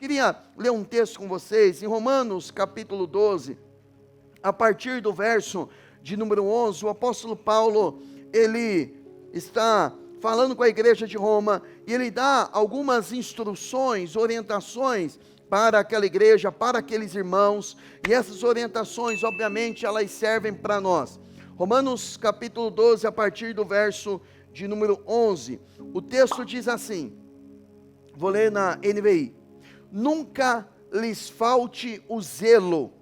Queria ler um texto com vocês, em Romanos capítulo 12, a partir do verso de número 11, o apóstolo Paulo, ele está falando com a igreja de Roma, e ele dá algumas instruções, orientações para aquela igreja, para aqueles irmãos, e essas orientações, obviamente, elas servem para nós. Romanos capítulo 12, a partir do verso de número 11, o texto diz assim, vou ler na NVI: nunca lhes falte o zelo,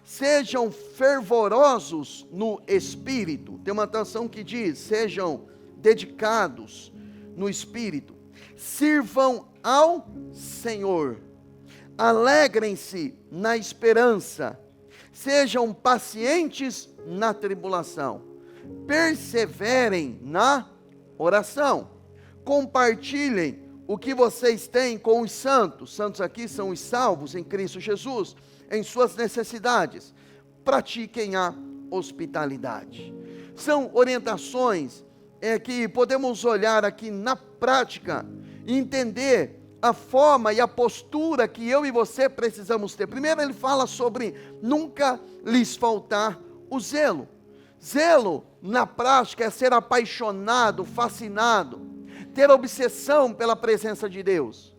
sejam fervorosos no espírito. Tem uma tradução que diz, sejam dedicados no espírito, sirvam ao Senhor, alegrem-se na esperança, sejam pacientes na tribulação, perseverem na oração, compartilhem o que vocês têm com os santos. Santos aqui são os salvos em Cristo Jesus, em suas necessidades. Pratiquem a hospitalidade. São orientações que podemos olhar aqui na prática e entender a forma e a postura que eu e você precisamos ter. Primeiro ele fala sobre nunca lhes faltar o zelo. Zelo na prática é ser apaixonado, fascinado, ter obsessão pela presença de Deus.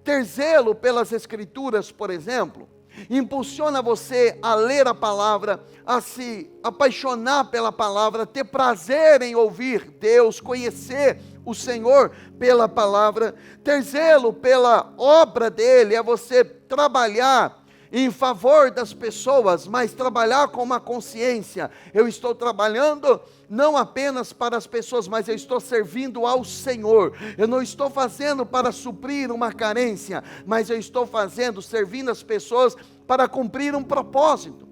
Ter zelo pelas Escrituras, por exemplo, impulsiona você a ler a palavra, a se apaixonar pela palavra, ter prazer em ouvir Deus, conhecer o Senhor pela palavra. Ter zelo pela obra dele é você trabalhar em favor das pessoas, mas trabalhar com uma consciência. Eu estou trabalhando não apenas para as pessoas, mas eu estou servindo ao Senhor. Eu não estou fazendo para suprir uma carência, mas eu estou fazendo, servindo as pessoas para cumprir um propósito.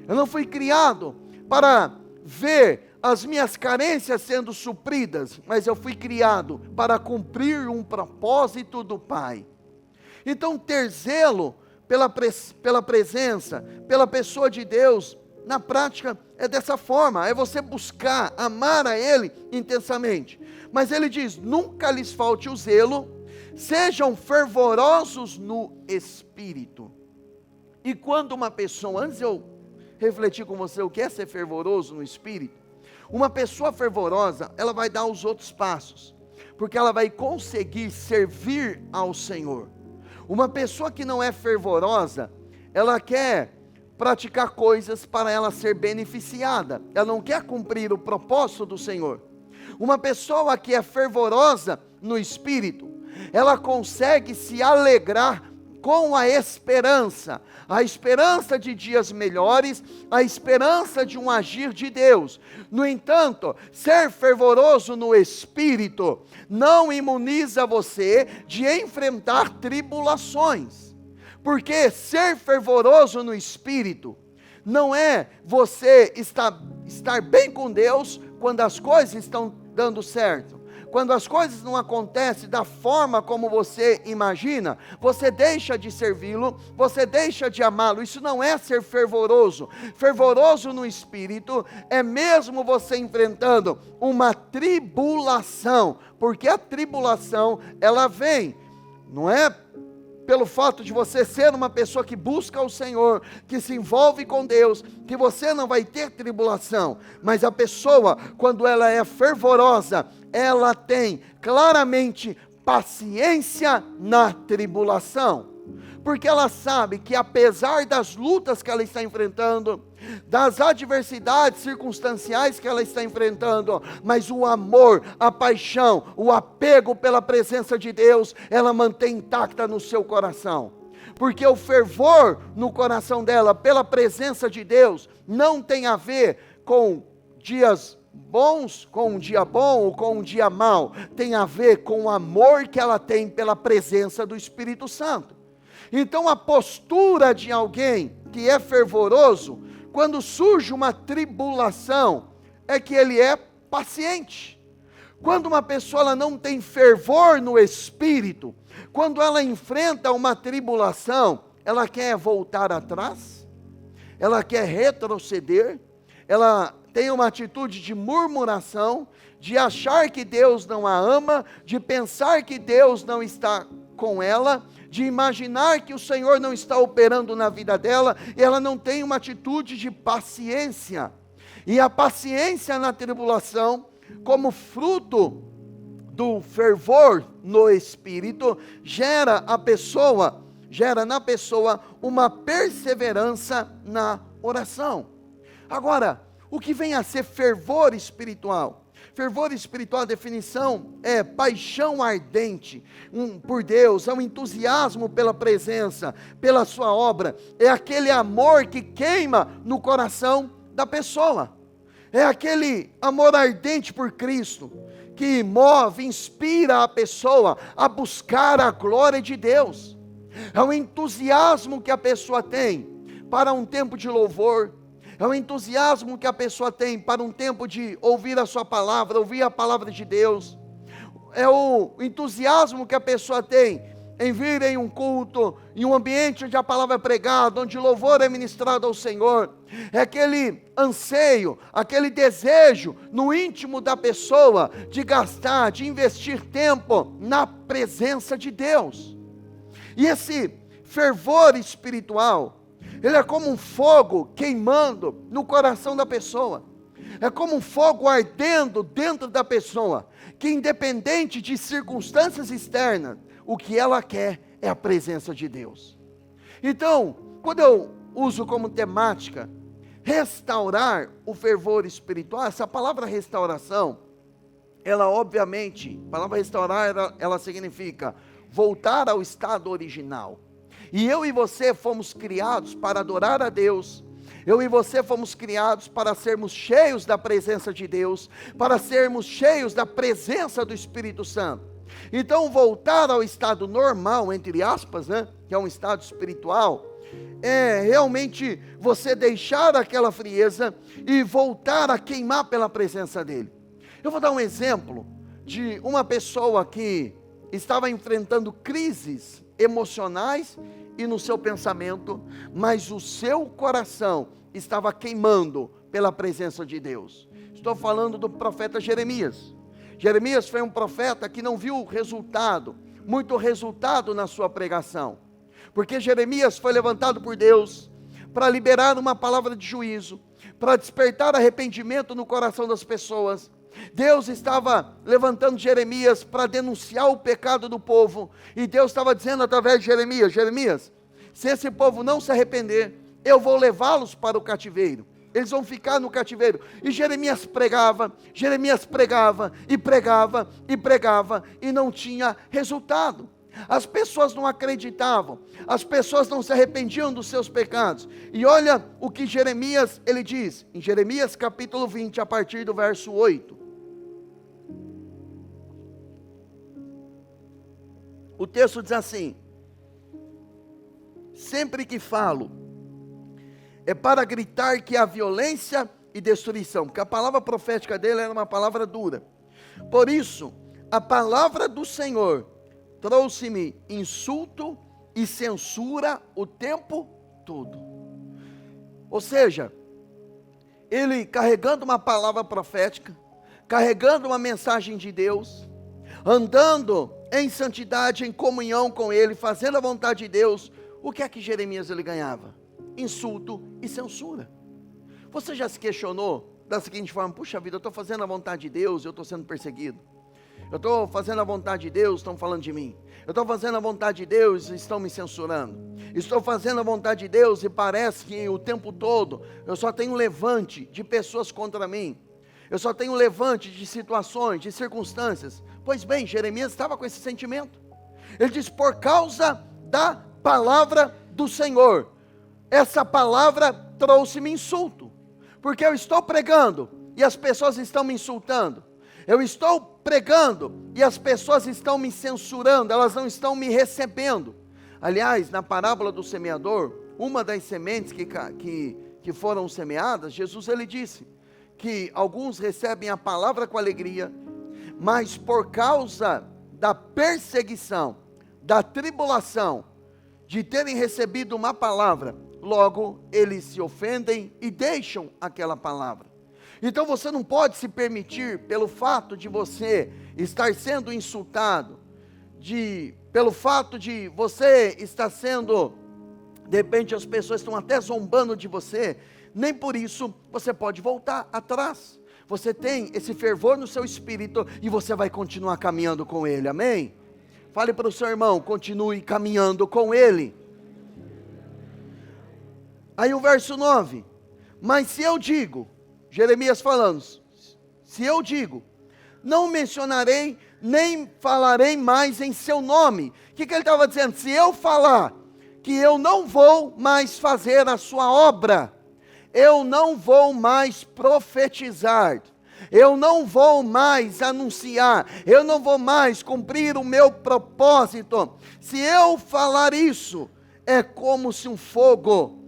Eu não fui criado para ver as minhas carências sendo supridas, mas eu fui criado para cumprir um propósito do Pai. Então ter zelo pela presença, pela pessoa de Deus, na prática é dessa forma, é você buscar, amar a Ele intensamente. Mas ele diz, nunca lhes falte o zelo, sejam fervorosos no Espírito. E quando uma pessoa, antes eu refletir com você o que é ser fervoroso no Espírito, uma pessoa fervorosa, ela vai dar os outros passos, porque ela vai conseguir servir ao Senhor. Uma pessoa que não é fervorosa, ela quer praticar coisas para ela ser beneficiada, ela não quer cumprir o propósito do Senhor. Uma pessoa que é fervorosa no Espírito, ela consegue se alegrar com a esperança de dias melhores, a esperança de um agir de Deus. No entanto, ser fervoroso no Espírito não imuniza você de enfrentar tribulações, porque ser fervoroso no Espírito não é você estar bem com Deus quando as coisas estão dando certo. Quando as coisas não acontecem da forma como você imagina, você deixa de servi-lo, você deixa de amá-lo. Isso não é ser fervoroso. Fervoroso no Espírito é mesmo você enfrentando uma tribulação, porque a tribulação, ela vem, não é pelo fato de você ser uma pessoa que busca o Senhor, que se envolve com Deus, que você não vai ter tribulação, mas a pessoa, quando ela é fervorosa, ela tem claramente paciência na tribulação, porque ela sabe que apesar das lutas que ela está enfrentando, das adversidades circunstanciais que ela está enfrentando, mas o amor, a paixão, o apego pela presença de Deus, ela mantém intacta no seu coração, porque o fervor no coração dela, pela presença de Deus, não tem a ver com dias bons, com um dia bom ou com um dia mau, tem a ver com o amor que ela tem pela presença do Espírito Santo. Então a postura de alguém que é fervoroso, quando surge uma tribulação, é que ele é paciente. Quando uma pessoa ela não tem fervor no Espírito, quando ela enfrenta uma tribulação, ela quer voltar atrás, ela quer retroceder, ela tem uma atitude de murmuração, de achar que Deus não a ama, de pensar que Deus não está com ela, de imaginar que o Senhor não está operando na vida dela, e ela não tem uma atitude de paciência. E a paciência na tribulação, como fruto do fervor no espírito, gera na pessoa uma perseverança na oração. Agora, o que vem a ser fervor espiritual? Fervor espiritual, a definição é paixão ardente por Deus, é um entusiasmo pela presença, pela sua obra, é aquele amor que queima no coração da pessoa, é aquele amor ardente por Cristo, que move, inspira a pessoa a buscar a glória de Deus, é o entusiasmo que a pessoa tem para um tempo de louvor, é o entusiasmo que a pessoa tem para um tempo de ouvir a sua palavra, ouvir a palavra de Deus. É o entusiasmo que a pessoa tem em vir em um culto, em um ambiente onde a palavra é pregada, onde o louvor é ministrado ao Senhor. É aquele anseio, aquele desejo no íntimo da pessoa de gastar, de investir tempo na presença de Deus. E esse fervor espiritual, ele é como um fogo queimando no coração da pessoa, é como um fogo ardendo dentro da pessoa, que independente de circunstâncias externas, o que ela quer é a presença de Deus. Então, quando eu uso como temática, restaurar o fervor espiritual, essa palavra restauração, ela obviamente, a palavra restaurar, ela significa voltar ao estado original. E eu e você fomos criados para adorar a Deus, eu e você fomos criados para sermos cheios da presença de Deus, para sermos cheios da presença do Espírito Santo. Então voltar ao estado normal, entre aspas, que é um estado espiritual, é realmente você deixar aquela frieza e voltar a queimar pela presença dEle. Eu vou dar um exemplo de uma pessoa que estava enfrentando crises emocionais e no seu pensamento, mas o seu coração estava queimando pela presença de Deus. Estou falando do profeta Jeremias. Jeremias foi um profeta que não viu muito resultado na sua pregação, porque Jeremias foi levantado por Deus para liberar uma palavra de juízo, para despertar arrependimento no coração das pessoas. Deus estava levantando Jeremias para denunciar o pecado do povo, e Deus estava dizendo através de Jeremias: Jeremias, se esse povo não se arrepender, eu vou levá-los para o cativeiro, eles vão ficar no cativeiro. E Jeremias pregava, e pregava, e não tinha resultado. As pessoas não acreditavam, as pessoas não se arrependiam dos seus pecados. E olha o que Jeremias, ele diz, em Jeremias capítulo 20, a partir do verso 8. O texto diz assim: sempre que falo, é para gritar que há violência e destruição, porque a palavra profética dele era uma palavra dura. Por isso, a palavra do Senhor trouxe-me insulto e censura o tempo todo. Ou seja, ele carregando uma palavra profética, carregando uma mensagem de Deus, andando em santidade, em comunhão com ele, fazendo a vontade de Deus, o que é que Jeremias ele ganhava? Insulto e censura. Você já se questionou da seguinte forma: puxa vida, eu estou fazendo a vontade de Deus e eu estou sendo perseguido. Eu estou fazendo a vontade de Deus, estão falando de mim. Eu estou fazendo a vontade de Deus e estão me censurando. Estou fazendo a vontade de Deus e parece que o tempo todo eu só tenho um levante de pessoas contra mim. Eu só tenho um levante de situações, de circunstâncias. Pois bem, Jeremias estava com esse sentimento. Ele diz: por causa da palavra do Senhor, essa palavra trouxe-me insulto, porque eu estou pregando e as pessoas estão me insultando. Eu estou pregando e as pessoas estão me censurando, elas não estão me recebendo. Aliás, na parábola do semeador, uma das sementes que foram semeadas, Jesus ele disse que alguns recebem a palavra com alegria, mas por causa da perseguição, da tribulação, de terem recebido uma palavra, logo eles se ofendem e deixam aquela palavra. Então você não pode se permitir, pelo fato de você estar sendo insultado, pelo fato de você estar sendo, de repente as pessoas estão até zombando de você, nem por isso você pode voltar atrás. Você tem esse fervor no seu espírito e você vai continuar caminhando com ele, amém? Fale para o seu irmão, continue caminhando com ele. Aí o verso 9, mas se eu digo, Jeremias falando, se eu digo, não mencionarei, nem falarei mais em seu nome. O que ele estava dizendo? Se eu falar que eu não vou mais fazer a sua obra, eu não vou mais profetizar, eu não vou mais anunciar, eu não vou mais cumprir o meu propósito. Se eu falar isso, é como se um fogo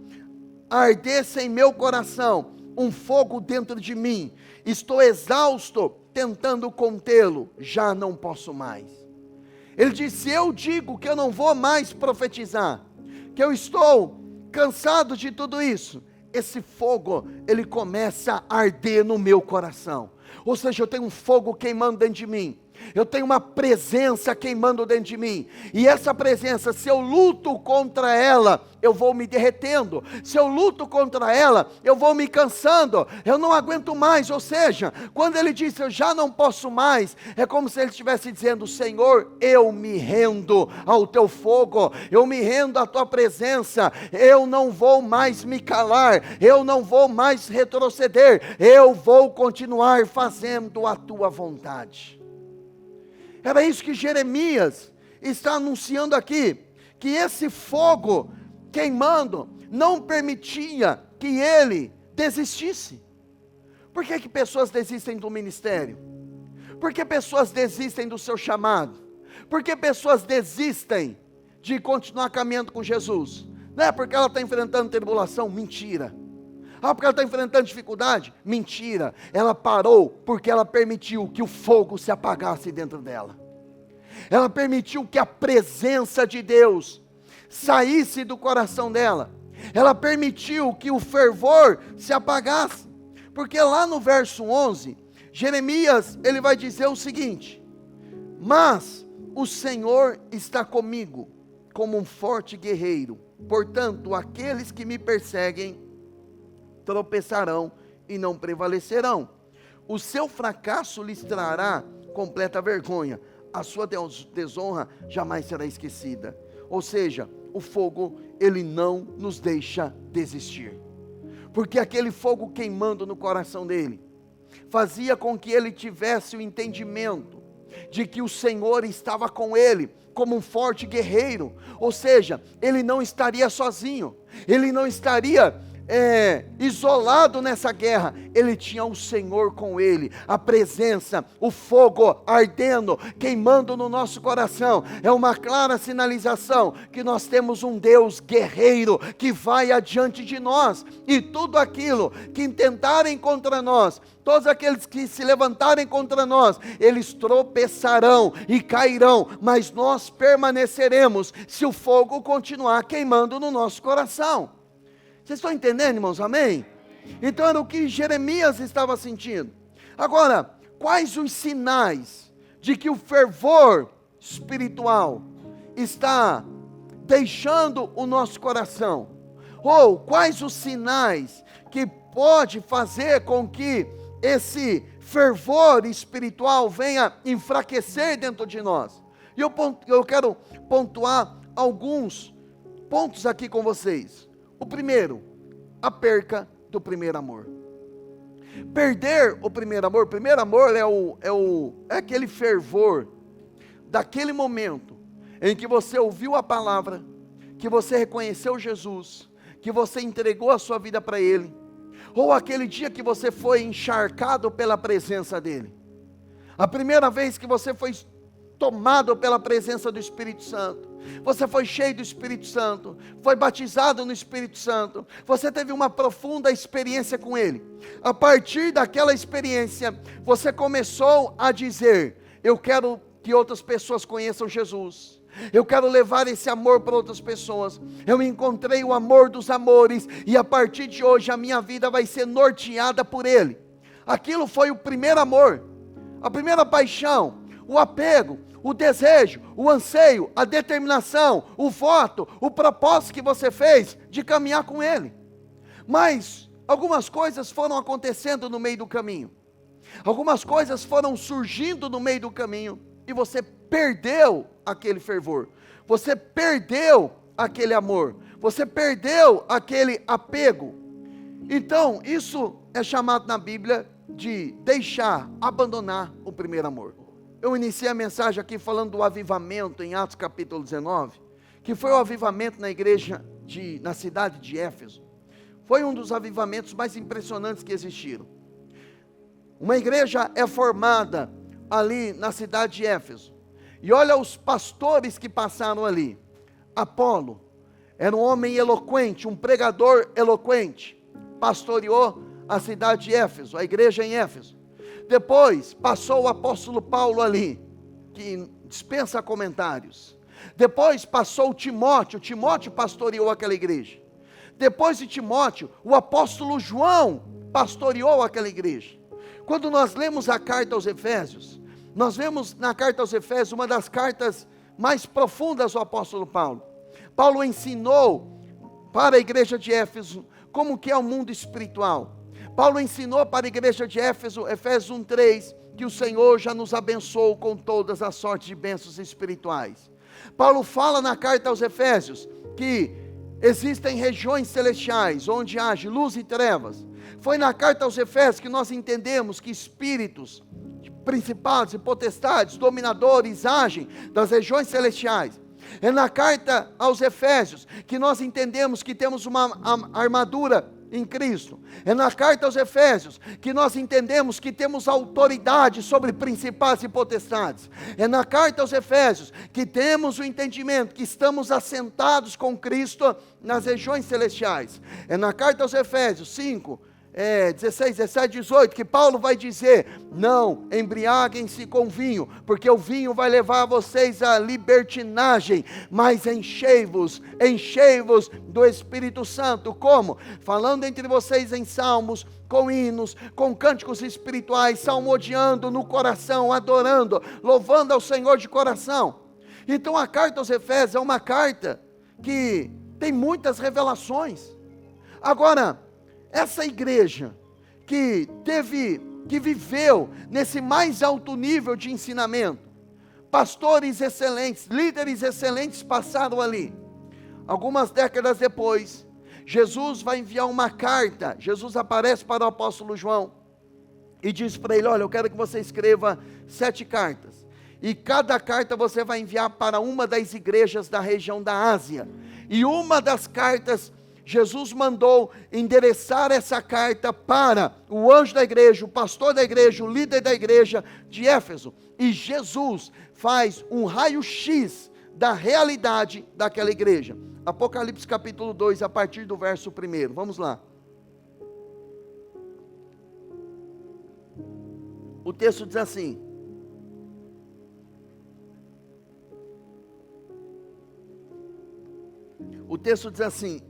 ardesse em meu coração, um fogo dentro de mim. Estou exausto, tentando contê-lo, já não posso mais. Ele diz, se eu digo que eu não vou mais profetizar, que eu estou cansado de tudo isso, esse fogo, ele começa a arder no meu coração. Ou seja, eu tenho um fogo queimando dentro de mim. Eu tenho uma presença queimando dentro de mim. E essa presença, se eu luto contra ela, eu vou me derretendo. Se eu luto contra ela, eu vou me cansando. Eu não aguento mais. Ou seja, quando ele disse, eu já não posso mais, é como se ele estivesse dizendo, Senhor, eu me rendo ao teu fogo. Eu me rendo à tua presença. Eu não vou mais me calar. Eu não vou mais retroceder. Eu vou continuar fazendo a tua vontade. Era isso que Jeremias está anunciando aqui, que esse fogo queimando não permitia que ele desistisse. Por que pessoas desistem do ministério? Por que pessoas desistem do seu chamado? Por que pessoas desistem de continuar caminhando com Jesus? Não é porque ela está enfrentando tribulação? Mentira. Ah, porque ela está enfrentando dificuldade? Mentira. Ela parou porque ela permitiu que o fogo se apagasse dentro dela. Ela permitiu que a presença de Deus saísse do coração dela. Ela permitiu que o fervor se apagasse. Porque lá no verso 11, Jeremias, ele vai dizer o seguinte: mas o Senhor está comigo, como um forte guerreiro. Portanto, aqueles que me perseguem tropeçarão e não prevalecerão. O seu fracasso lhes trará completa vergonha. A sua desonra jamais será esquecida. Ou seja, o fogo, ele não nos deixa desistir. Porque aquele fogo queimando no coração dele, fazia com que ele tivesse o entendimento de que o Senhor estava com ele, como um forte guerreiro. Ou seja, ele não estaria sozinho, ele não estaria isolado nessa guerra. Ele tinha o Senhor com ele, a presença, o fogo ardendo, queimando no nosso coração. É uma clara sinalização que nós temos um Deus guerreiro que vai adiante de nós, e tudo aquilo que intentarem contra nós, todos aqueles que se levantarem contra nós, eles tropeçarão e cairão, mas nós permaneceremos se o fogo continuar queimando no nosso coração. Vocês estão entendendo, irmãos? Amém? Então era o que Jeremias estava sentindo. Agora, quais os sinais de que o fervor espiritual está deixando o nosso coração? Ou quais os sinais que pode fazer com que esse fervor espiritual venha enfraquecer dentro de nós? E eu quero pontuar alguns pontos aqui com vocês. O primeiro, a perca do primeiro amor. Perder o primeiro amor é aquele fervor daquele momento em que você ouviu a palavra, que você reconheceu Jesus, que você entregou a sua vida para Ele, ou aquele dia que você foi encharcado pela presença dEle. A primeira vez que você foi tomado pela presença do Espírito Santo, você foi cheio do Espírito Santo, foi batizado no Espírito Santo, você teve uma profunda experiência com Ele. A partir daquela experiência, você começou a dizer: eu quero que outras pessoas conheçam Jesus, eu quero levar esse amor para outras pessoas. Eu encontrei o amor dos amores, e a partir de hoje a minha vida vai ser norteada por Ele. Aquilo foi o primeiro amor, a primeira paixão, o apego. o desejo, o anseio, a determinação, o voto, o propósito que você fez de caminhar com Ele. Mas algumas coisas foram acontecendo no meio do caminho. Algumas coisas foram surgindo no meio do caminho e você perdeu aquele fervor. Você perdeu aquele amor. Você perdeu aquele apego. Então, isso é chamado na Bíblia de deixar, abandonar o primeiro amor. Eu iniciei a mensagem aqui falando do avivamento em Atos capítulo 19, que foi o avivamento na igreja, na cidade de Éfeso. Foi um dos avivamentos mais impressionantes que existiram. Uma igreja é formada ali na cidade de Éfeso. E olha os pastores que passaram ali. Apolo era um homem eloquente, um pregador eloquente. Pastoreou a cidade de Éfeso, a igreja em Éfeso. Depois passou o apóstolo Paulo ali, que dispensa comentários. Depois passou Timóteo pastoreou aquela igreja. Depois de Timóteo, o apóstolo João pastoreou aquela igreja. Quando nós lemos a carta aos Efésios, nós vemos na carta aos Efésios uma das cartas mais profundas do apóstolo Paulo. Paulo ensinou para a igreja de Éfeso como que é o mundo espiritual. Paulo ensinou para a igreja de Éfeso, Efésios 1:3, que o Senhor já nos abençoou com todas as sortes de bênçãos espirituais. Paulo fala na carta aos Efésios que existem regiões celestiais onde age luz e trevas. Foi na carta aos Efésios que nós entendemos que espíritos, principados e potestades, dominadores agem das regiões celestiais. É na carta aos Efésios que nós entendemos que temos uma armadura em Cristo. É na carta aos Efésios que nós entendemos que temos autoridade sobre principados e potestades. É na carta aos Efésios que temos o entendimento que estamos assentados com Cristo nas regiões celestiais. É na carta aos Efésios 5, 16, 17, 18, que Paulo vai dizer: não embriaguem-se com vinho, porque o vinho vai levar vocês à libertinagem, mas enchei-vos do Espírito Santo. Como? Falando entre vocês em salmos, com hinos, com cânticos espirituais, salmodiando no coração, adorando, louvando ao Senhor de coração. Então a carta aos Efésios é uma carta que tem muitas revelações. Agora, essa igreja que viveu nesse mais alto nível de ensinamento, pastores excelentes, líderes excelentes passaram ali. Algumas décadas depois, Jesus vai enviar uma carta. Jesus aparece para o apóstolo João e diz para ele: olha, eu quero que você escreva 7 cartas. E cada carta você vai enviar para uma das igrejas da região da Ásia. E uma das cartas, Jesus mandou endereçar essa carta para o anjo da igreja, o pastor da igreja, o líder da igreja de Éfeso. E Jesus faz um raio-x da realidade daquela igreja. Apocalipse capítulo 2, a partir do verso 1. Vamos lá. O texto diz assim: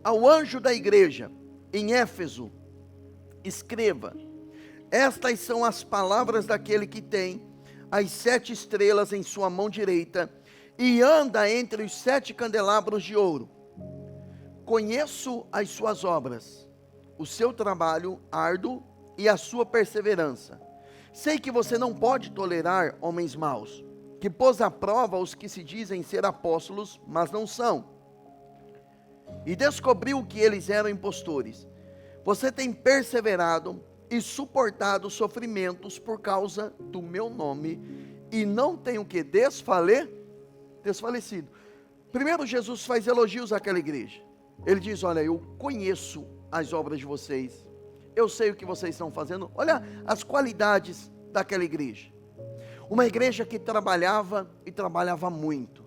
ao anjo da igreja em Éfeso, escreva: estas são as palavras daquele que tem as 7 estrelas em sua mão direita e anda entre os 7 candelabros de ouro. Conheço as suas obras, o seu trabalho árduo e a sua perseverança. Sei que você não pode tolerar homens maus, que pôs à prova os que se dizem ser apóstolos, mas não são, e descobriu que eles eram impostores. Você tem perseverado e suportado sofrimentos por causa do meu nome, e não tem o que? Desfalecido. Primeiro, Jesus faz elogios àquela igreja. Ele diz: olha, eu conheço as obras de vocês, eu sei o que vocês estão fazendo. Olha as qualidades daquela igreja. Uma igreja que trabalhava e trabalhava muito.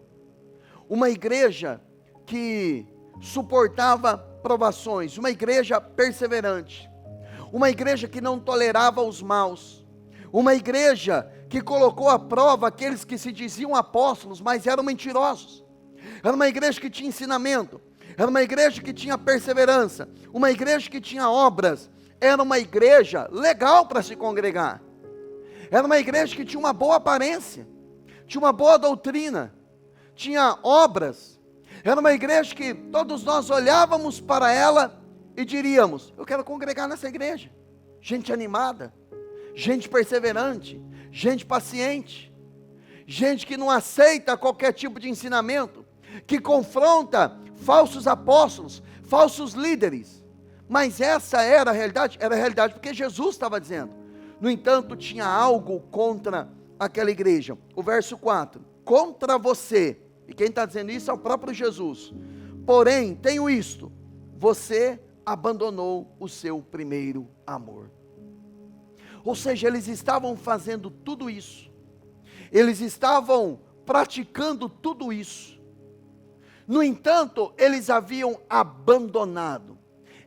Uma igreja que suportava provações. Uma igreja perseverante. Uma igreja que não tolerava os maus. Uma igreja que colocou à prova aqueles que se diziam apóstolos, mas eram mentirosos. Era uma igreja que tinha ensinamento. Era uma igreja que tinha perseverança. Uma igreja que tinha obras. Era uma igreja legal para se congregar. Era uma igreja que tinha uma boa aparência. tinha uma boa doutrina, tinha obras. Era uma igreja que todos nós olhávamos para ela e diríamos: eu quero congregar nessa igreja. Gente animada, gente perseverante, gente paciente, gente que não aceita qualquer tipo de ensinamento, que confronta falsos apóstolos, falsos líderes. Mas essa era a realidade porque Jesus estava dizendo. No entanto, tinha algo contra aquela igreja. O verso 4: contra você, e quem está dizendo isso é o próprio Jesus. Porém, tenho isto: você abandonou o seu primeiro amor. Ou seja, eles estavam fazendo tudo isso, eles estavam praticando tudo isso, no entanto, eles haviam abandonado.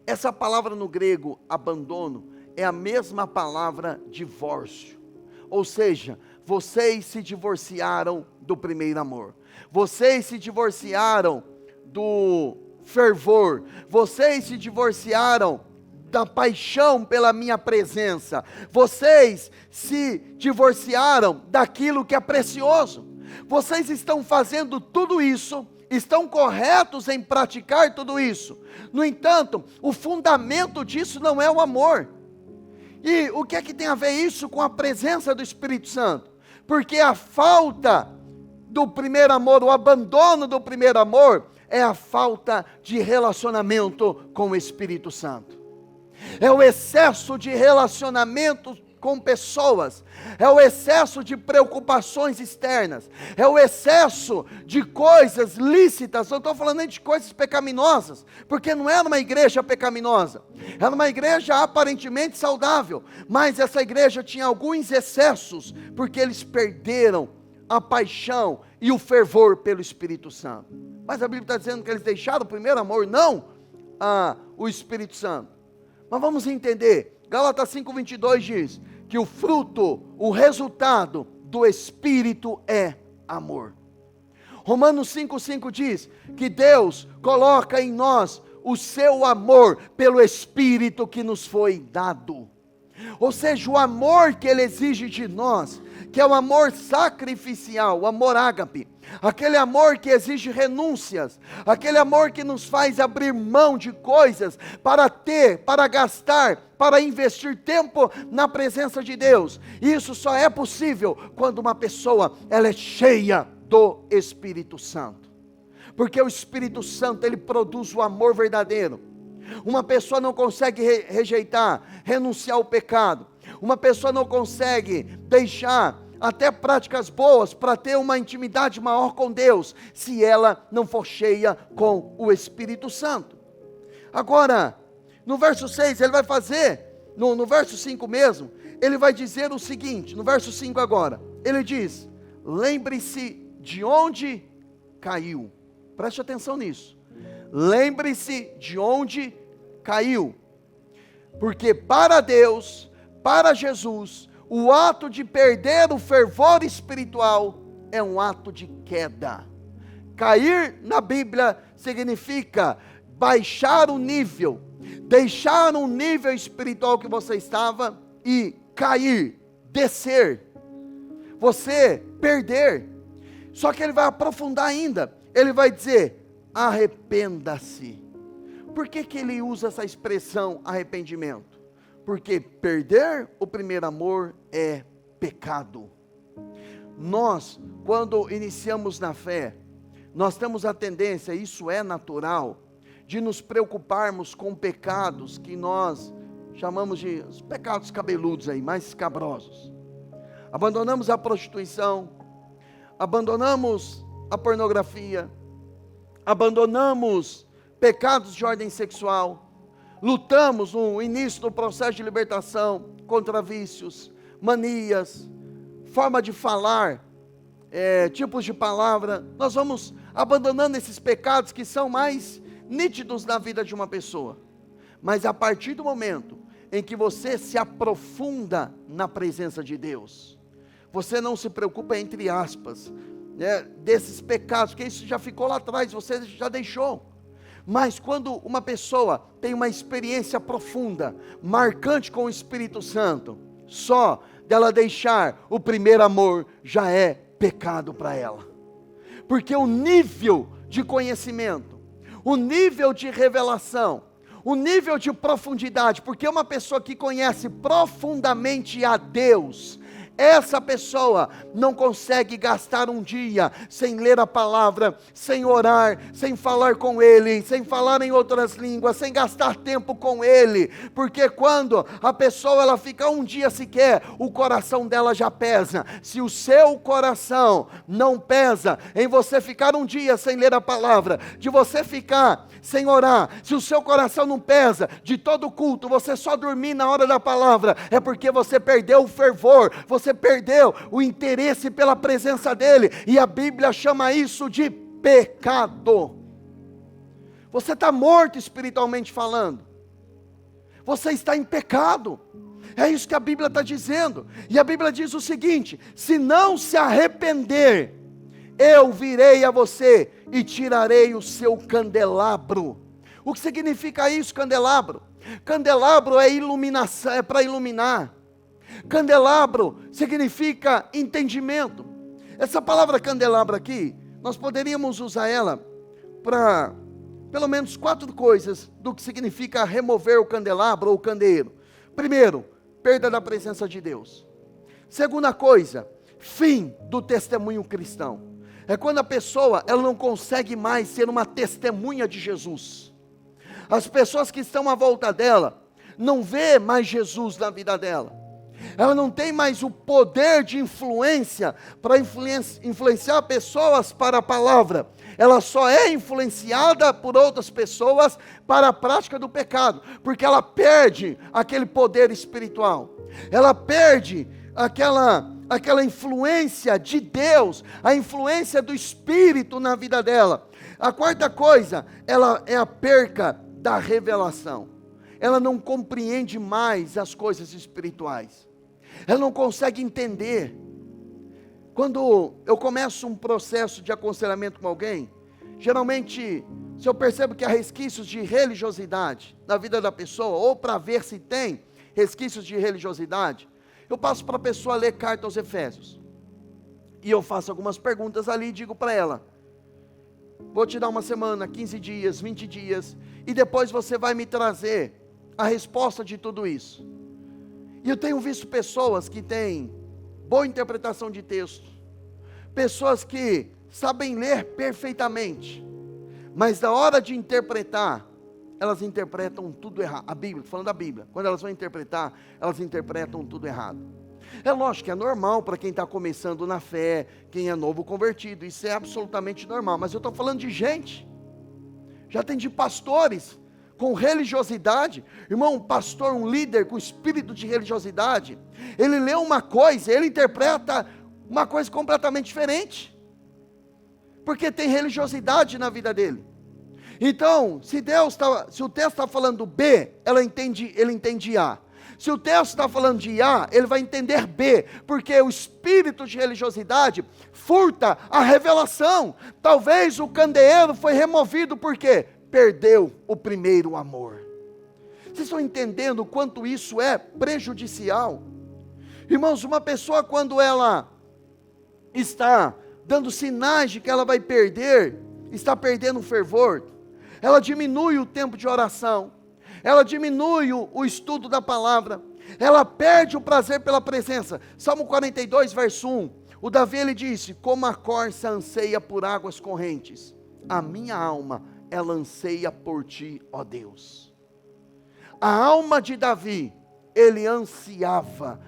Essa palavra no grego, abandono, é a mesma palavra divórcio. Ou seja, vocês se divorciaram do primeiro amor, vocês se divorciaram do fervor, vocês se divorciaram da paixão pela minha presença, vocês se divorciaram daquilo que é precioso. Vocês estão fazendo tudo isso, estão corretos em praticar tudo isso, no entanto, o fundamento disso não é o amor. E o que é que tem a ver isso com a presença do Espírito Santo? Porque a falta do primeiro amor, o abandono do primeiro amor, é a falta de relacionamento com o Espírito Santo. É o excesso de relacionamento com pessoas, é o excesso de preocupações externas, é o excesso de coisas lícitas. Não estou falando nem de coisas pecaminosas, porque não era uma igreja pecaminosa, era uma igreja aparentemente saudável, mas essa igreja tinha alguns excessos, porque eles perderam a paixão e o fervor pelo Espírito Santo. Mas a Bíblia está dizendo que eles deixaram o primeiro amor, não o Espírito Santo. Mas vamos entender, Gálatas 5:22 diz que o fruto, o resultado do Espírito é amor. Romanos 5:5 diz que Deus coloca em nós o seu amor pelo Espírito que nos foi dado. Ou seja, o amor que Ele exige de nós, que é o amor sacrificial, o amor ágape, aquele amor que exige renúncias, aquele amor que nos faz abrir mão de coisas para ter, para gastar, para investir tempo na presença de Deus. Isso só é possível quando uma pessoa ela é cheia do Espírito Santo, porque o Espírito Santo ele produz o amor verdadeiro. Uma pessoa não consegue rejeitar, renunciar ao pecado. Uma pessoa não consegue deixar até práticas boas para ter uma intimidade maior com Deus, se ela não for cheia com o Espírito Santo. Agora, no verso 6, ele vai fazer, no verso 5 mesmo, ele vai dizer o seguinte, no verso 5 agora, ele diz: lembre-se de onde caiu. Preste atenção nisso. Lembre-se de onde caiu, porque para Deus, para Jesus, o ato de perder o fervor espiritual é um ato de queda. Cair na Bíblia significa baixar o nível, deixar um nível espiritual que você estava e cair, descer, você perder. Só que ele vai aprofundar ainda, ele vai dizer: arrependa-se. Por que ele usa essa expressão arrependimento? Porque perder o primeiro amor é pecado. Nós, quando iniciamos na fé, nós temos a tendência, isso é natural, de nos preocuparmos com pecados que nós chamamos de os pecados cabeludos aí, mais escabrosos. Abandonamos a prostituição, abandonamos a pornografia, abandonamos pecados de ordem sexual, lutamos no início do processo de libertação contra vícios, manias, forma de falar, tipos de palavra. Nós vamos abandonando esses pecados que são mais nítidos na vida de uma pessoa. Mas a partir do momento em que você se aprofunda na presença de Deus, você não se preocupa, entre aspas, desses pecados, porque isso já ficou lá atrás, você já deixou. Mas quando uma pessoa tem uma experiência profunda, marcante com o Espírito Santo, só dela deixar o primeiro amor já é pecado para ela. Porque o nível de conhecimento, o nível de revelação, o nível de profundidade, porque uma pessoa que conhece profundamente a Deus, essa pessoa não consegue gastar um dia sem ler a palavra, sem orar, sem falar com Ele, sem falar em outras línguas, sem gastar tempo com Ele, porque quando a pessoa ela fica um dia sequer, o coração dela já pesa. Se o seu coração não pesa em você ficar um dia sem ler a palavra, de você ficar sem orar, se o seu coração não pesa, de todo culto, você só dormir na hora da palavra, é porque você perdeu o fervor, você perdeu o interesse pela presença dEle, e a Bíblia chama isso de pecado. Você está morto espiritualmente falando, você está em pecado, é isso que a Bíblia está dizendo, e a Bíblia diz o seguinte: se não se arrepender, eu virei a você e tirarei o seu candelabro. O que significa isso, candelabro? Candelabro é iluminação, é para iluminar. Candelabro significa entendimento. Essa palavra candelabro aqui, nós poderíamos usar ela para pelo menos 4 coisas do que significa remover o candelabro ou o candeeiro. Primeiro, perda da presença de Deus. Segunda coisa, fim do testemunho cristão. É quando a pessoa ela não consegue mais ser uma testemunha de Jesus. As pessoas que estão à volta dela não vê mais Jesus na vida dela. Ela não tem mais o poder de influência para influenciar pessoas para a palavra. Ela só é influenciada por outras pessoas para a prática do pecado, porque ela perde aquele poder espiritual. Ela perde aquela influência de Deus, a influência do Espírito na vida dela. A quarta coisa, ela é a perca da revelação. Ela não compreende mais as coisas espirituais. Ela não consegue entender. Quando eu começo um processo de aconselhamento com alguém, geralmente, se eu percebo que há resquícios de religiosidade na vida da pessoa, ou para ver se tem resquícios de religiosidade, eu passo para a pessoa ler carta aos Efésios, e eu faço algumas perguntas ali e digo para ela: vou te dar uma semana, 15 dias, 20 dias, e depois você vai me trazer a resposta de tudo isso. E eu tenho visto pessoas que têm boa interpretação de texto, pessoas que sabem ler perfeitamente, mas na hora de interpretar, elas interpretam tudo errado. A Bíblia, falando da Bíblia, quando elas vão interpretar, elas interpretam tudo errado. É lógico que é normal para quem está começando na fé, quem é novo convertido, isso é absolutamente normal, mas eu estou falando de gente, já tem de pastores com religiosidade, irmão, um pastor, um líder com espírito de religiosidade, ele lê uma coisa, ele interpreta uma coisa completamente diferente, porque tem religiosidade na vida dele. Então, se o texto está falando B, ele entende A. Se o texto está falando de A, ele vai entender B, porque o espírito de religiosidade furta a revelação. Talvez o candeeiro foi removido porque perdeu o primeiro amor. Vocês estão entendendo o quanto isso é prejudicial? Irmãos, uma pessoa quando ela está dando sinais de que ela vai perder, está perdendo o fervor, ela diminui o tempo de oração, ela diminui o estudo da palavra, ela perde o prazer pela presença. Salmo 42, verso 1, o Davi ele disse: como a corça anseia por águas correntes, a minha alma, ela anseia por ti, ó Deus. A alma de Davi, ele ansiava,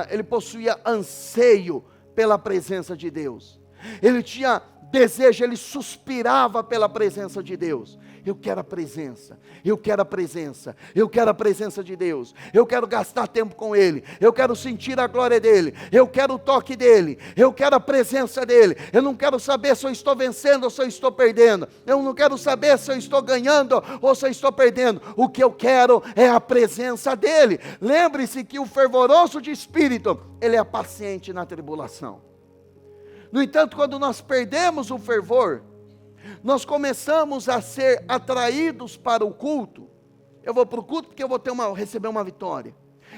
ele possuía anseio pela presença de Deus, ele tinha desejo, ele suspirava pela presença de Deus. Eu quero a presença, eu quero a presença, eu quero a presença de Deus, eu quero gastar tempo com Ele, eu quero sentir a glória dEle, eu quero o toque dEle, eu quero a presença dEle. Eu não quero saber se eu estou vencendo ou se eu estou perdendo, eu não quero saber se eu estou ganhando ou se eu estou perdendo, o que eu quero é a presença dEle. Lembre-se que o fervoroso de espírito, ele é paciente na tribulação. No entanto, quando nós perdemos o fervor, nós começamos a ser atraídos para o culto. Eu vou para o culto porque eu vou receber uma vitória.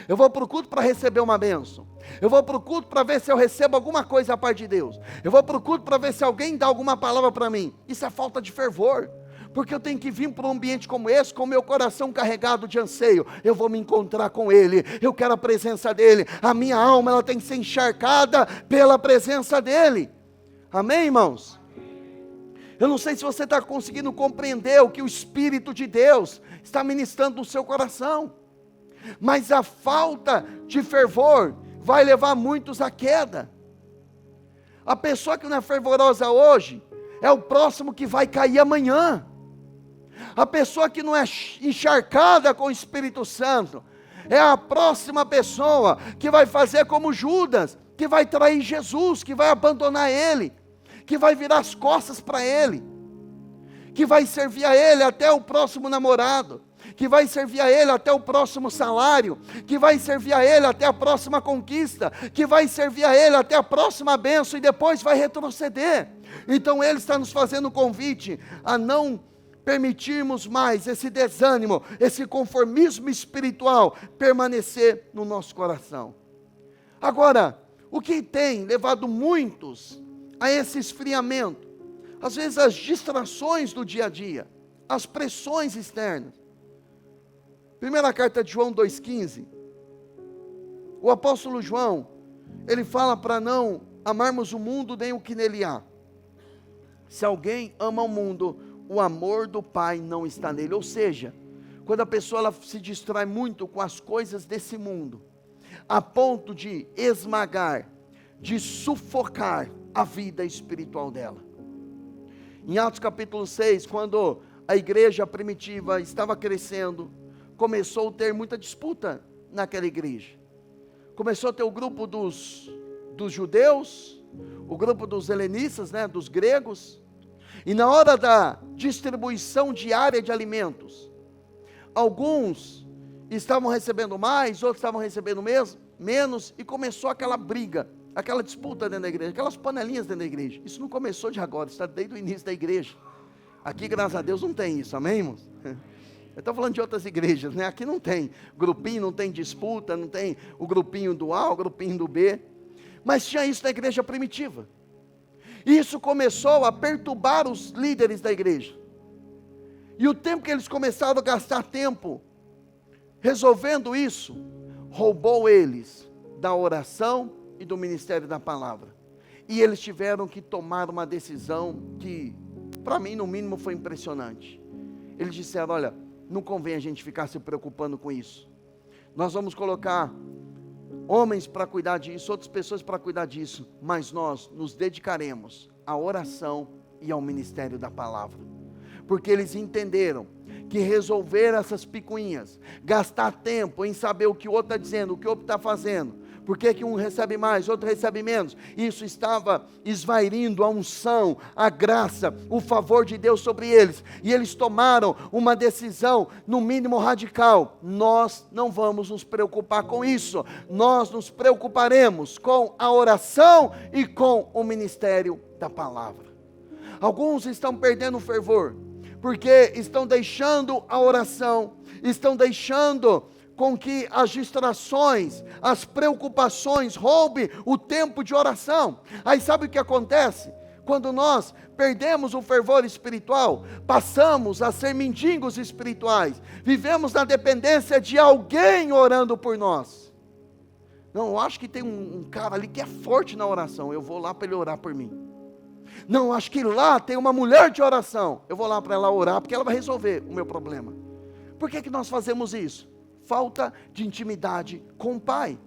Eu vou para o culto para receber uma bênção. Eu vou para o culto para ver se eu recebo alguma coisa da parte de Deus. Eu vou para o culto para ver se alguém dá alguma palavra para mim. Isso é falta de fervor. Porque eu tenho que vir para um ambiente como esse, com o meu coração carregado de anseio. Eu vou me encontrar com Ele, eu quero a presença dEle. A minha alma, ela tem que ser encharcada pela presença dEle. Amém, irmãos? Eu não sei se você está conseguindo compreender o que o Espírito de Deus está ministrando no seu coração. Mas a falta de fervor vai levar muitos à queda. A pessoa que não é fervorosa hoje, é o próximo que vai cair amanhã. A pessoa que não é encharcada com o Espírito Santo, é a próxima pessoa que vai fazer como Judas, que vai trair Jesus, que vai abandonar Ele, que vai virar as costas para Ele, que vai servir a Ele até o próximo namorado, que vai servir a Ele até o próximo salário, que vai servir a Ele até a próxima conquista, que vai servir a Ele até a próxima bênção e depois vai retroceder. Então Ele está nos fazendo um convite a não permitirmos mais esse desânimo, esse conformismo espiritual permanecer no nosso coração. Agora, o que tem levado muitos a esse esfriamento? Às vezes as distrações do dia a dia, as pressões externas. Primeira carta de João 2,15, o apóstolo João, ele fala para não amarmos o mundo nem o que nele há. Se alguém ama o mundo, o amor do Pai não está nele. Ou seja, quando a pessoa ela se distrai muito com as coisas desse mundo, a ponto de esmagar, de sufocar a vida espiritual dela. Em Atos capítulo 6, quando a igreja primitiva estava crescendo, começou a ter muita disputa naquela igreja. Começou a ter o grupo dos judeus, o grupo dos helenistas, dos gregos, e na hora da distribuição diária de alimentos, alguns estavam recebendo mais, outros estavam recebendo menos, e começou aquela briga, aquela disputa dentro da igreja, aquelas panelinhas dentro da igreja. Isso não começou de agora, está desde o início da igreja. Aqui, graças a Deus, não tem isso, amém, irmãos? Eu estou falando de outras igrejas, aqui não tem grupinho, não tem disputa, não tem o grupinho do A, o grupinho do B, mas tinha isso na igreja primitiva. E isso começou a perturbar os líderes da igreja. E o tempo que eles começaram a gastar tempo resolvendo isso, roubou eles da oração e do ministério da palavra. E eles tiveram que tomar uma decisão que, para mim, no mínimo, foi impressionante. Eles disseram: olha, não convém a gente ficar se preocupando com isso. Nós vamos colocar homens para cuidar disso, outras pessoas para cuidar disso, mas nós nos dedicaremos à oração e ao ministério da palavra. Porque eles entenderam que resolver essas picuinhas, gastar tempo em saber o que o outro está dizendo, o que o outro está fazendo, por que um recebe mais, outro recebe menos, isso estava esvairindo a unção, a graça, o favor de Deus sobre eles, e eles tomaram uma decisão, no mínimo radical: nós não vamos nos preocupar com isso, nós nos preocuparemos com a oração e com o ministério da palavra. Alguns estão perdendo o fervor, porque estão deixando a oração, estão deixando com que as distrações, as preocupações roubem o tempo de oração. Aí sabe o que acontece? Quando nós perdemos o fervor espiritual, passamos a ser mendigos espirituais, vivemos na dependência de alguém orando por nós. Não, eu acho que tem um cara ali que é forte na oração, eu vou lá para ele orar por mim. Não, acho que lá tem uma mulher de oração, eu vou lá para ela orar, porque ela vai resolver o meu problema. Por que nós fazemos isso? Falta de intimidade com o Pai.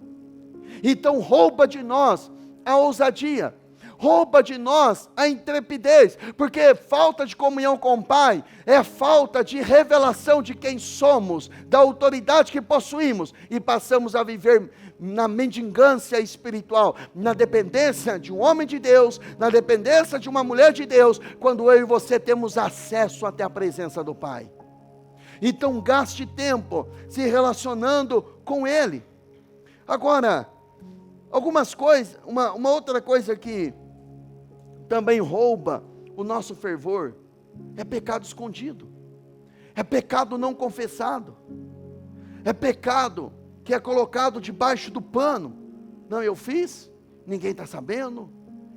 Então rouba de nós a ousadia, rouba de nós a intrepidez, porque falta de comunhão com o Pai é falta de revelação de quem somos, da autoridade que possuímos, e passamos a viver na mendigância espiritual, na dependência de um homem de Deus, na dependência de uma mulher de Deus, quando eu e você temos acesso até a presença do Pai. Então gaste tempo se relacionando com Ele. Agora, algumas coisas, uma outra coisa que também rouba o nosso fervor, é pecado escondido, é pecado não confessado, é pecado que que é colocado debaixo do pano. Não, eu fiz, ninguém está sabendo.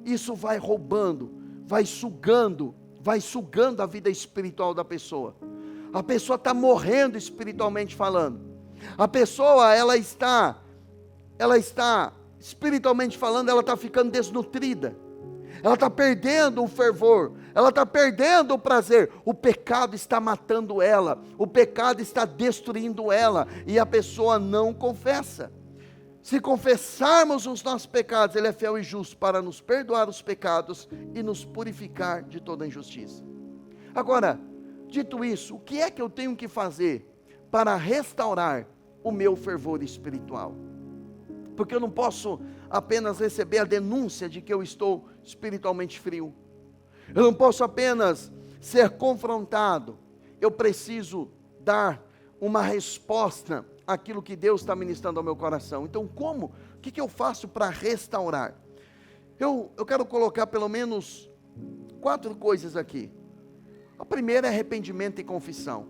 Isso vai roubando, vai sugando a vida espiritual da pessoa. A pessoa está morrendo espiritualmente falando. A pessoa, ela está espiritualmente falando, ela está ficando desnutrida. Ela está perdendo o fervor, ela está perdendo o prazer. O pecado está matando ela, o pecado está destruindo ela, e a pessoa não confessa. Se confessarmos os nossos pecados, Ele é fiel e justo para nos perdoar os pecados e nos purificar de toda injustiça. Agora, dito isso, o que é que eu tenho que fazer para restaurar o meu fervor espiritual? Porque eu não posso apenas receber a denúncia de que eu estou espiritualmente frio. Eu não posso apenas ser confrontado. Eu preciso dar uma resposta àquilo que Deus está ministrando ao meu coração. Então, o que eu faço para restaurar? Eu quero colocar pelo menos 4 coisas aqui. A primeira é arrependimento e confissão.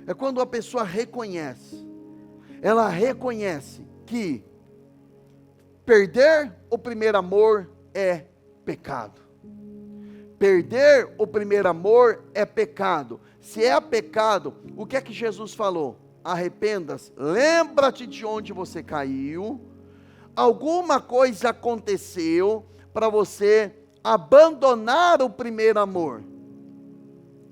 É quando a pessoa reconhece. Ela reconhece que perder o primeiro amor é pecado. Perder o primeiro amor é pecado. Se é pecado, o que é que Jesus falou? Arrependa-se, lembra-te de onde você caiu. Alguma coisa aconteceu para você abandonar o primeiro amor.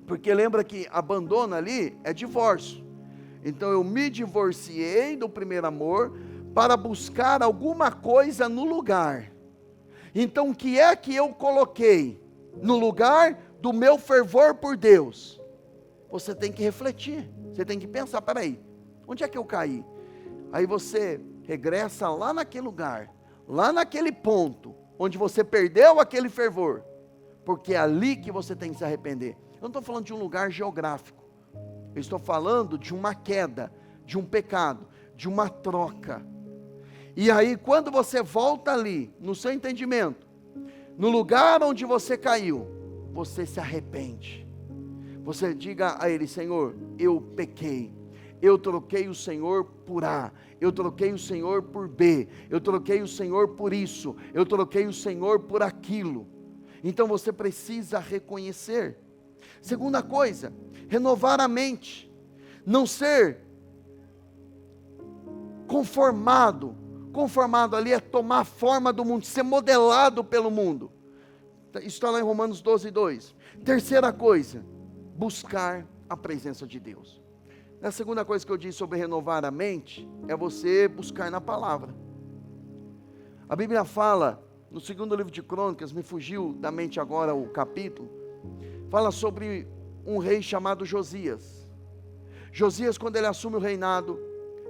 Porque lembra que abandono ali é divórcio. Então eu me divorciei do primeiro amor para buscar alguma coisa no lugar. Então o que é que eu coloquei no lugar do meu fervor por Deus? Você tem que refletir, você tem que pensar, peraí, onde é que eu caí? Aí você regressa lá naquele lugar, lá naquele ponto, onde você perdeu aquele fervor, porque é ali que você tem que se arrepender. Eu não estou falando de um lugar geográfico, eu estou falando de uma queda, de um pecado, de uma troca. E aí quando você volta ali, no seu entendimento, no lugar onde você caiu, você se arrepende. Você diga a Ele: Senhor, eu pequei, eu troquei o Senhor por A, eu troquei o Senhor por B, eu troquei o Senhor por isso, eu troquei o Senhor por aquilo. Então você precisa reconhecer. Segunda coisa, renovar a mente, não ser conformado ali é tomar a forma do mundo, ser modelado pelo mundo. Isso está lá em Romanos 12:2. Terceira coisa, buscar a presença de Deus. A segunda coisa que eu disse sobre renovar a mente, é você buscar na palavra. A Bíblia fala, no segundo livro de Crônicas, me fugiu da mente agora o capítulo, fala sobre um rei chamado Josias. Josias, quando ele assume o reinado,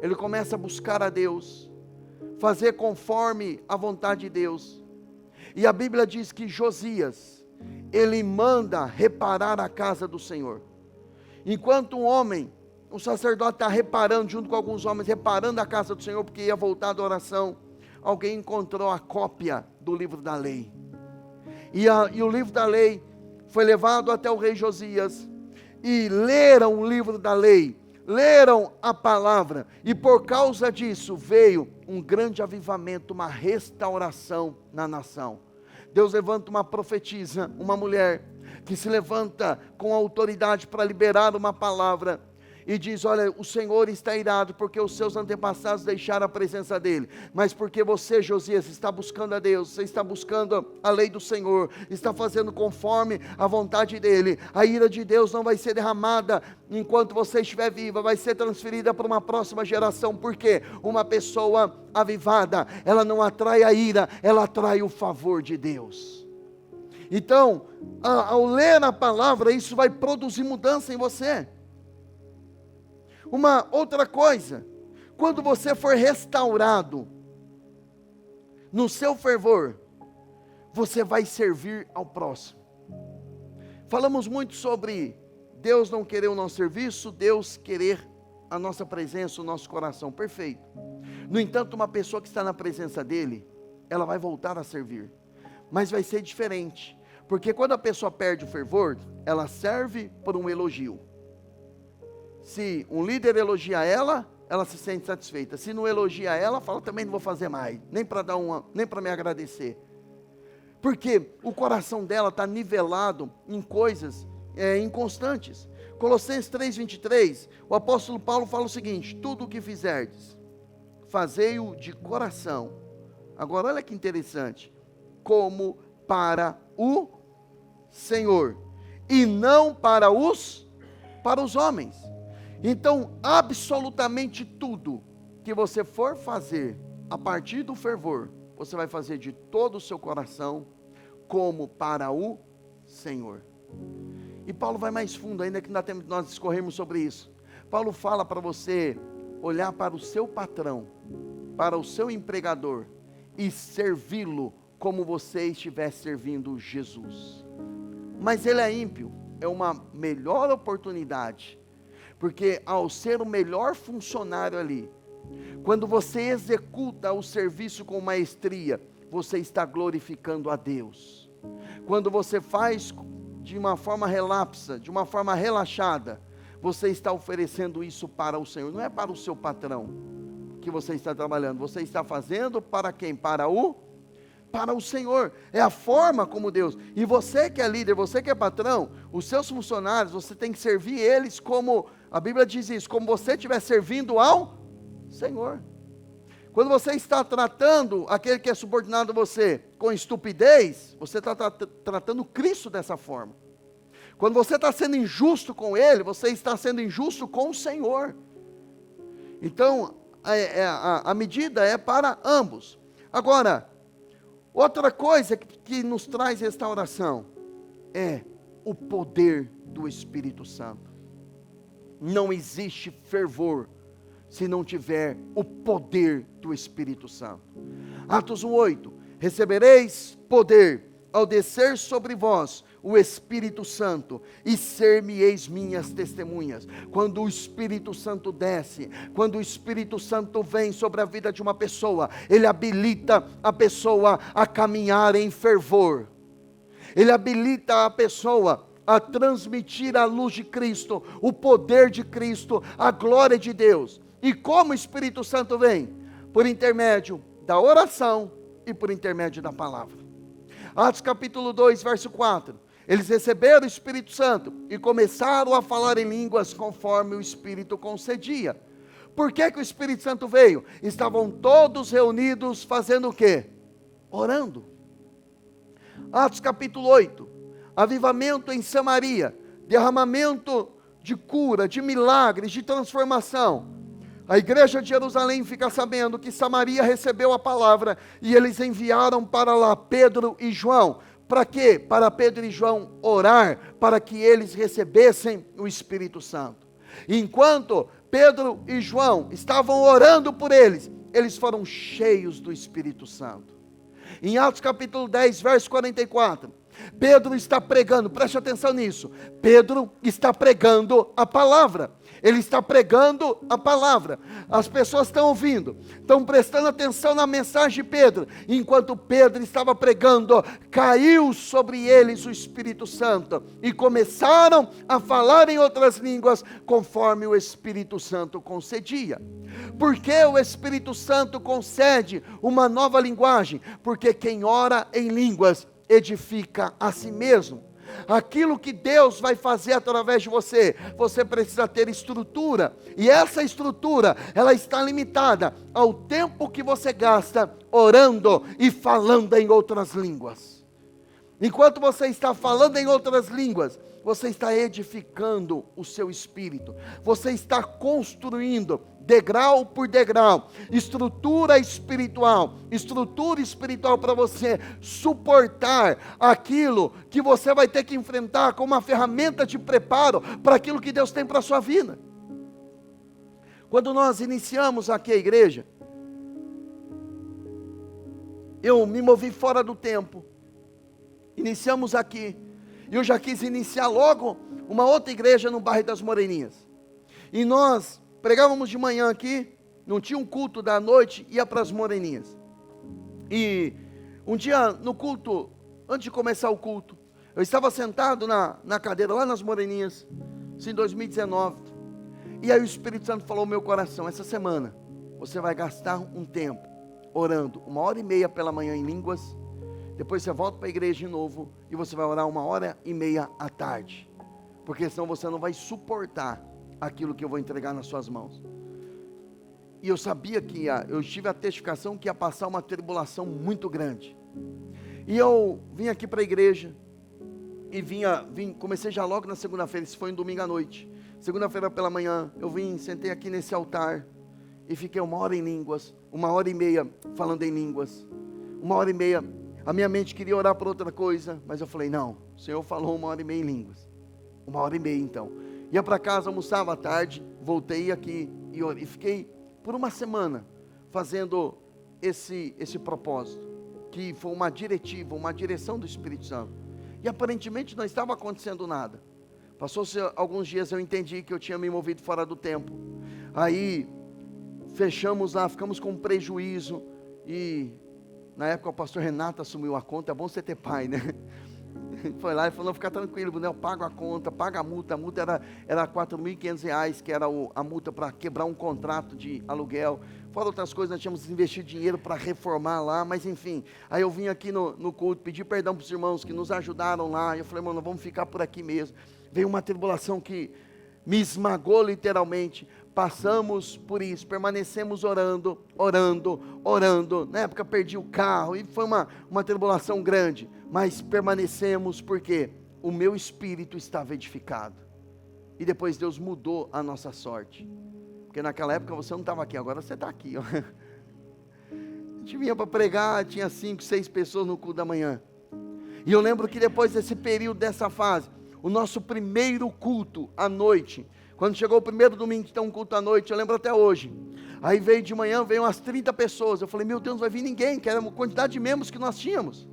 ele começa a buscar a Deus, fazer conforme a vontade de Deus. E a Bíblia diz que Josias, ele manda reparar a casa do Senhor. Enquanto um sacerdote está reparando, junto com alguns homens, reparando a casa do Senhor, porque ia voltar da oração, alguém encontrou a cópia do livro da lei. E o livro da lei foi levado até o rei Josias, e leram o livro da lei, leram a palavra, e por causa disso veio um grande avivamento, uma restauração na nação. Deus levanta uma profetisa, uma mulher, que se levanta com autoridade para liberar uma palavra, e diz: olha, o Senhor está irado, porque os seus antepassados deixaram a presença dEle, mas porque você, Josias, está buscando a Deus, você está buscando a lei do Senhor, está fazendo conforme a vontade dEle, a ira de Deus não vai ser derramada enquanto você estiver viva, vai ser transferida para uma próxima geração, porque uma pessoa avivada, ela não atrai a ira, ela atrai o favor de Deus. Então, ao ler a palavra, isso vai produzir mudança em você. Uma outra coisa, quando você for restaurado no seu fervor, você vai servir ao próximo. Falamos muito sobre Deus não querer o nosso serviço, Deus querer a nossa presença, o nosso coração, perfeito. No entanto, uma pessoa que está na presença dEle, ela vai voltar a servir, mas vai ser diferente, porque quando a pessoa perde o fervor, ela serve por um elogio. Se um líder elogia ela, ela se sente satisfeita. Se não elogia ela, fala, também não vou fazer mais, nem para me agradecer. Porque o coração dela está nivelado em coisas inconstantes. Colossenses 3:23, o apóstolo Paulo fala o seguinte: tudo o que fizerdes, fazei-o de coração. Agora olha que interessante, como para o Senhor, e não para os homens. Então, absolutamente tudo que você for fazer, a partir do fervor, você vai fazer de todo o seu coração, como para o Senhor. E Paulo vai mais fundo ainda, que não dá tempo de nós discorrermos sobre isso. Paulo fala para você olhar para o seu patrão, para o seu empregador, e servi-lo como você estivesse servindo Jesus. Mas ele é ímpio, é uma melhor oportunidade, porque ao ser o melhor funcionário ali, quando você executa o serviço com maestria, você está glorificando a Deus. Quando você faz de uma forma relapsa, de uma forma relaxada, você está oferecendo isso para o Senhor, não é para o seu patrão que você está trabalhando, você está fazendo para quem? Para o Senhor, é a forma como Deus, e você que é líder, você que é patrão, os seus funcionários, você tem que servir eles como, a Bíblia diz isso, como você estiver servindo ao Senhor. Quando você está tratando aquele que é subordinado a você com estupidez, você está tratando Cristo dessa forma. Quando você está sendo injusto com ele, você está sendo injusto com o Senhor. Então, a medida é para ambos. Agora, outra coisa que nos traz restauração é o poder do Espírito Santo. Não existe fervor se não tiver o poder do Espírito Santo. Atos 1:8, recebereis poder ao descer sobre vós o Espírito Santo, e ser-me-eis minhas testemunhas. Quando o Espírito Santo desce, quando o Espírito Santo vem sobre a vida de uma pessoa, ele habilita a pessoa a caminhar em fervor, ele habilita a pessoa a transmitir a luz de Cristo, o poder de Cristo, a glória de Deus. E como o Espírito Santo vem? Por intermédio da oração e por intermédio da palavra. Atos capítulo 2, verso 4. Eles receberam o Espírito Santo e começaram a falar em línguas conforme o Espírito concedia. Por que o Espírito Santo veio? Estavam todos reunidos fazendo o quê? Orando. Atos capítulo 8. Avivamento em Samaria. Derramamento de cura, de milagres, de transformação. A igreja de Jerusalém fica sabendo que Samaria recebeu a palavra e eles enviaram para lá Pedro e João. Para quê? Para Pedro e João orar, para que eles recebessem o Espírito Santo. E enquanto Pedro e João estavam orando por eles, eles foram cheios do Espírito Santo. Em Atos capítulo 10, verso 44, Pedro está pregando, preste atenção nisso, Pedro está pregando a palavra. Ele está pregando a palavra, as pessoas estão ouvindo, estão prestando atenção na mensagem de Pedro. Enquanto Pedro estava pregando, caiu sobre eles o Espírito Santo, e começaram a falar em outras línguas, conforme o Espírito Santo concedia. Por que o Espírito Santo concede uma nova linguagem? Porque quem ora em línguas, edifica a si mesmo. Aquilo que Deus vai fazer através de você, você precisa ter estrutura, e essa estrutura, ela está limitada ao tempo que você gasta orando e falando em outras línguas. Enquanto você está falando em outras línguas, você está edificando o seu espírito, você está construindo degrau por degrau, estrutura espiritual para você suportar aquilo que você vai ter que enfrentar como uma ferramenta de preparo para aquilo que Deus tem para a sua vida. Quando nós iniciamos aqui a igreja, eu me movi fora do tempo, iniciamos aqui, e eu já quis iniciar logo uma outra igreja no bairro das Moreninhas, e nós pregávamos de manhã aqui, não tinha um culto da noite, ia para as Moreninhas. E um dia no culto, antes de começar o culto, eu estava sentado na cadeira lá nas Moreninhas, isso em 2019. E aí o Espírito Santo falou no meu coração: essa semana você vai gastar um tempo orando 1h30 pela manhã em línguas, depois você volta para a igreja de novo e você vai orar 1h30 à tarde, porque senão você não vai suportar aquilo que eu vou entregar nas suas mãos. E eu sabia que eu tive a testificação que ia passar uma tribulação muito grande. E eu vim aqui para a igreja, e comecei já logo na segunda-feira, isso foi um domingo à noite. Segunda-feira pela manhã, eu sentei aqui nesse altar, e fiquei 1h em línguas, 1h30 falando em línguas, 1h30, a minha mente queria orar por outra coisa, mas eu falei: não, o Senhor falou 1h30 em línguas, 1h30 então. Ia para casa, almoçava à tarde, voltei aqui, e fiquei por uma semana fazendo esse propósito, que foi uma diretiva, uma direção do Espírito Santo, e aparentemente não estava acontecendo nada. Passou-se alguns dias, eu entendi que eu tinha me movido fora do tempo, aí fechamos lá, ficamos com um prejuízo, e na época o pastor Renato assumiu a conta. É bom você ter pai, né? Foi lá e falou: fica tranquilo, eu pago a conta, paga a multa era R$4.500, que era a multa para quebrar um contrato de aluguel, fora outras coisas, nós tínhamos investido dinheiro para reformar lá, mas enfim, aí eu vim aqui no culto, pedi perdão para os irmãos que nos ajudaram lá, e eu falei: mano, vamos ficar por aqui mesmo. Veio uma tribulação que me esmagou literalmente, passamos por isso, permanecemos orando, na época perdi o carro, e foi uma tribulação grande, mas permanecemos porque o meu espírito estava edificado, e depois Deus mudou a nossa sorte, porque naquela época você não estava aqui, agora você está aqui, ó. A gente vinha para pregar, tinha 5, 6 pessoas no culto da manhã, e eu lembro que depois desse período, dessa fase, o nosso primeiro culto à noite, quando chegou o primeiro domingo que tem um culto à noite, eu lembro até hoje, aí veio de manhã, veio umas 30 pessoas, eu falei: meu Deus, não vai vir ninguém, que era a quantidade de membros que nós tínhamos.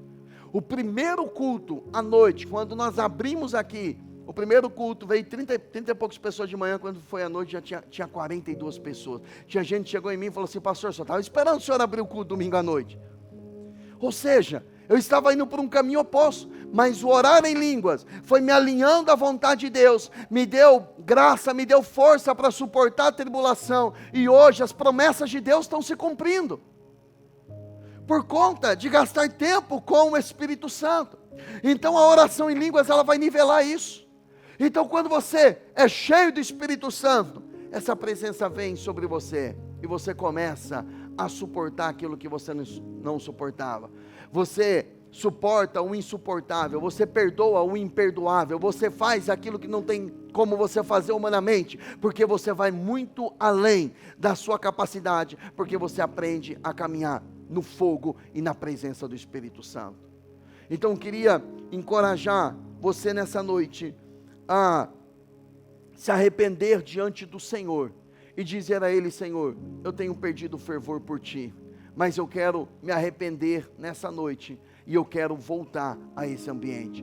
O primeiro culto à noite, quando nós abrimos aqui, o primeiro culto veio 30 e poucas pessoas de manhã, quando foi à noite já tinha 42 pessoas, tinha gente que chegou em mim e falou assim: pastor, só estava esperando o senhor abrir o culto domingo à noite. Ou seja, eu estava indo por um caminho oposto, mas o orar em línguas foi me alinhando à vontade de Deus, me deu graça, me deu força para suportar a tribulação, e hoje as promessas de Deus estão se cumprindo, por conta de gastar tempo com o Espírito Santo. Então a oração em línguas, ela vai nivelar isso. Então quando você é cheio do Espírito Santo, essa presença vem sobre você, e você começa a suportar aquilo que você não suportava. Você suporta o insuportável, você perdoa o imperdoável, você faz aquilo que não tem como você fazer humanamente, porque você vai muito além da sua capacidade, porque você aprende a caminhar no fogo e na presença do Espírito Santo. Então eu queria encorajar você nessa noite a se arrepender diante do Senhor e dizer a Ele: Senhor, eu tenho perdido o fervor por Ti, mas eu quero me arrepender nessa noite, e eu quero voltar a esse ambiente.